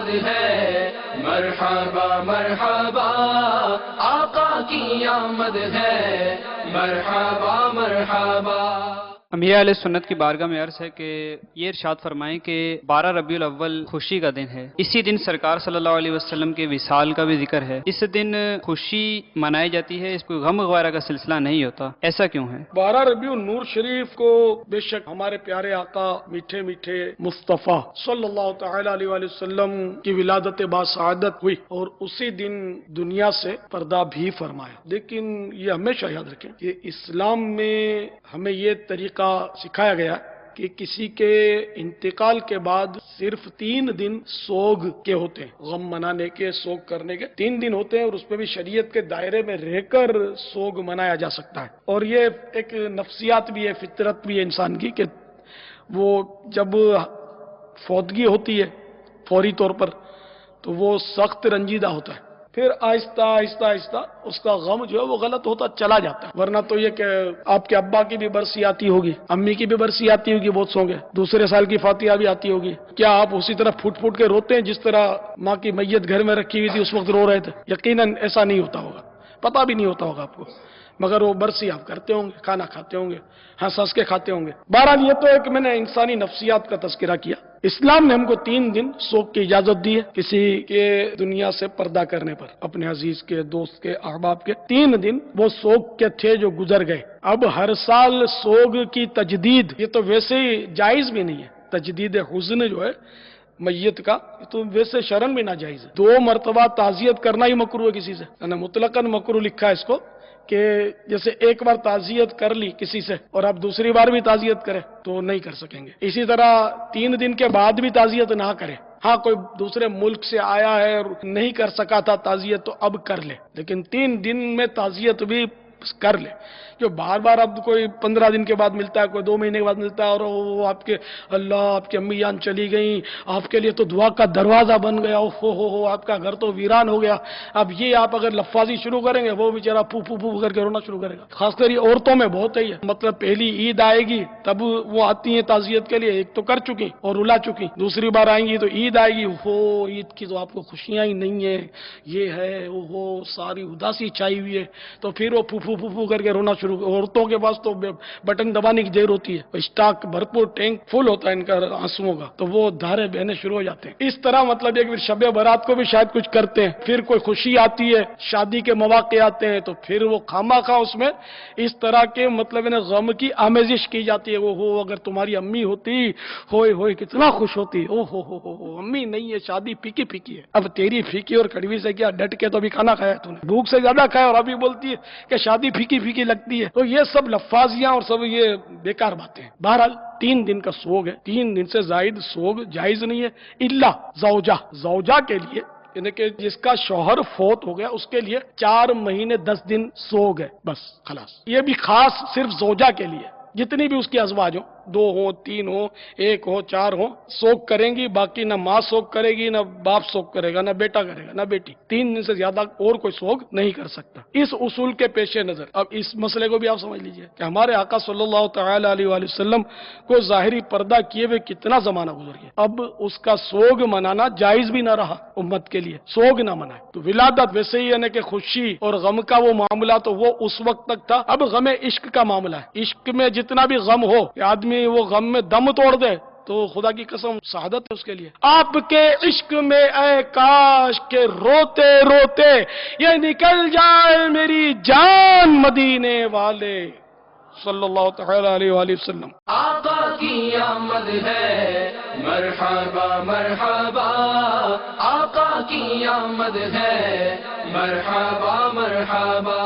آمد ہے، مرحبا مرحبا آقا کی آمد ہے، مرحبا مرحبا۔ انبیاء علیہ سنت کی بارگاہ میں عرض ہے کہ یہ ارشاد فرمائیں کہ 12 ربیع الاول خوشی کا دن ہے۔ اسی دن سرکار صلی اللہ علیہ وسلم کے وصال کا بھی ذکر ہے۔ اس دن خوشی منائی جاتی ہے، اس کو غم وغیرہ کا سلسلہ نہیں ہوتا، ایسا کیوں ہے؟ 12 ربیع النور شریف کو بے شک ہمارے پیارے آقا میٹھے میٹھے مصطفیٰ صلی اللہ تعالی علیہ وآلہ وسلم کی ولادت باسعادت ہوئی اور اسی دن دنیا سے پردہ بھی فرمایا۔ لیکن یہ ہمیشہ یاد رکھیں کہ اسلام میں ہمیں یہ طریقہ سکھایا گیا کہ کسی کے انتقال کے بعد صرف 3 دن سوگ کے ہوتے ہیں، غم منانے کے، سوگ کرنے کے 3 دن ہوتے ہیں، اور اس پہ بھی شریعت کے دائرے میں رہ کر سوگ منایا جا سکتا ہے۔ اور یہ ایک نفسیات بھی ہے، فطرت بھی ہے انسان کی، کہ وہ جب فوتگی ہوتی ہے فوری طور پر تو وہ سخت رنجیدہ ہوتا ہے، پھر آہستہ آہستہ آہستہ اس کا غم جو ہے وہ غلط ہوتا چلا جاتا ہے۔ ورنہ تو یہ کہ آپ کے ابا کی بھی برسی آتی ہوگی، امی کی بھی برسی آتی ہوگی بہت سوں گے، دوسرے سال کی فاتحہ بھی آتی ہوگی، کیا آپ اسی طرح پھوٹ پھوٹ کے روتے ہیں جس طرح ماں کی میت گھر میں رکھی ہوئی تھی اس وقت رو رہے تھے؟ یقیناً ایسا نہیں ہوتا ہوگا، پتہ بھی نہیں ہوتا ہوگا آپ کو، مگر وہ برسی آپ کرتے ہوں گے، کھانا کھاتے ہوں گے، ہنس ہنس کے کھاتے ہوں گے۔ بہرحال یہ تو ایک میں نے انسانی نفسیات کا تذکرہ کیا۔ اسلام نے ہم کو 3 دن سوگ کی اجازت دی ہے کسی کے دنیا سے پردہ کرنے پر، اپنے عزیز کے، دوست کے، احباب کے 3 دن وہ سوگ کے تھے جو گزر گئے۔ اب ہر سال سوگ کی تجدید یہ تو ویسے ہی جائز بھی نہیں ہے، تجدید حزن جو ہے میت کا یہ تو ویسے شرعن بھی ناجائز ہے۔ 2 مرتبہ تعزیت کرنا ہی مکروہ ہے کسی سے، یعنی مطلقاً مکروہ لکھا ہے اس کو، کہ جیسے ایک بار تعزیت کر لی کسی سے اور آپ دوسری بار بھی تعزیت کریں تو نہیں کر سکیں گے۔ اسی طرح 3 دن کے بعد بھی تعزیت نہ کریں۔ ہاں کوئی دوسرے ملک سے آیا ہے اور نہیں کر سکا تھا تعزیت تو اب کر لے، لیکن 3 دن میں تعزیت بھی کر لے۔ جو بار بار اب کوئی 15 دن کے بعد ملتا ہے، کوئی 2 مہینے کے بعد ملتا ہے، اور وہ آپ کے اللہ آپ کی امی جان چلی گئیں، آپ کے لیے تو دعا کا دروازہ بن گیا، ہو آپ کا گھر تو ویران ہو گیا، اب یہ آپ اگر لفاظی شروع کریں گے وہ بیچارہ پھو پھو پھو کر کے رونا شروع کرے گا۔ خاص کر یہ عورتوں میں بہت ہے یہ، مطلب پہلی عید آئے گی تب وہ آتی ہیں تعزیت کے لیے، ایک تو کر چکی اور رلا چکی، دوسری بار آئیں گی تو عید آئے گی، عید کی تو آپ کو خوشیاں ہی نہیں ہیں، یہ ہے وہ ساری اداسی چھائی ہوئی ہے، تو پھر وہ پھو پھو پھو پھو کر کے رونا شروع۔ عورتوں کے پاس تو بٹن دبانے کی دیر ہوتی ہے، اسٹاک بھرپور ٹینک فل ہوتا ہے ان کا آنسوؤں کا، تو وہ دھارے بہنے شروع ہو جاتے ہیں۔ اس طرح مطلب یہ کہ شب برات کو بھی شاید کچھ کرتے ہیں، پھر کوئی خوشی آتی ہے، شادی کے مواقع آتے ہیں تو پھر وہ خامہ خواہ اس میں اس طرح کے مطلب غم کی آمیزش کی جاتی ہے۔ وہ ہو اگر تمہاری امی ہوتی، ہوئے ہوئے کتنا خوش ہوتی، ہو امی نہیں ہے، شادی پھیکی پھیکی ہے، اب تیری پھیکی اور کڑوی سے کیا، ڈٹ کے تو بھی کھانا کھایا تو نے، بھوک سے زیادہ کھایا اور ابھی بولتی ہے کہ شادی پھیکی پھیکی لگتی ہے۔ تو یہ سب لفاظیاں اور سب یہ بیکار باتیں ہیں۔ بہرحال 3 دن کا سوگ ہے، 3 دن سے زائد سوگ جائز نہیں ہے، الا زوجہ کے لیے، یعنی کہ جس کا شوہر فوت ہو گیا اس کے لیے 4 مہینے 10 دن سوگ ہے، بس خلاص۔ یہ بھی خاص صرف زوجہ کے لیے، جتنی بھی اس کی ازواج ہوں، 2 ہوں، 3 ہوں، 1 ہو، 4 ہوں، سوگ کریں گی، باقی نہ ماں سوگ کرے گی، نہ باپ سوگ کرے گا، نہ بیٹا کرے گا، نہ بیٹی۔ 3 دن سے زیادہ اور کوئی سوگ نہیں کر سکتا۔ اس اصول کے پیش نظر اب اس مسئلے کو بھی آپ سمجھ لیجئے کہ ہمارے آقا صلی اللہ تعالی علیہ وآلہ وسلم کو ظاہری پردہ کیے ہوئے کتنا زمانہ گزر گیا، اب اس کا سوگ منانا جائز بھی نہ رہا امت کے لیے، سوگ نہ منائے۔ تو ولادت ویسے ہی یعنی کہ خوشی اور غم کا وہ معاملہ تو وہ اس وقت تک تھا، اب غم عشق کا معاملہ ہے۔ عشق میں جتنا بھی غم ہو، آدمی وہ غم میں دم توڑ دے تو خدا کی قسم شہادت ہے اس کے لیے۔ آپ کے عشق میں اے کاش کے روتے روتے یہ نکل جائے میری جان مدینے والے صلی اللہ تعالی علیہ وآلہ وسلم۔ آقا کی آمد ہے، مرحبا مرحبا آقا کی آمد ہے، مرحبا مرحبا۔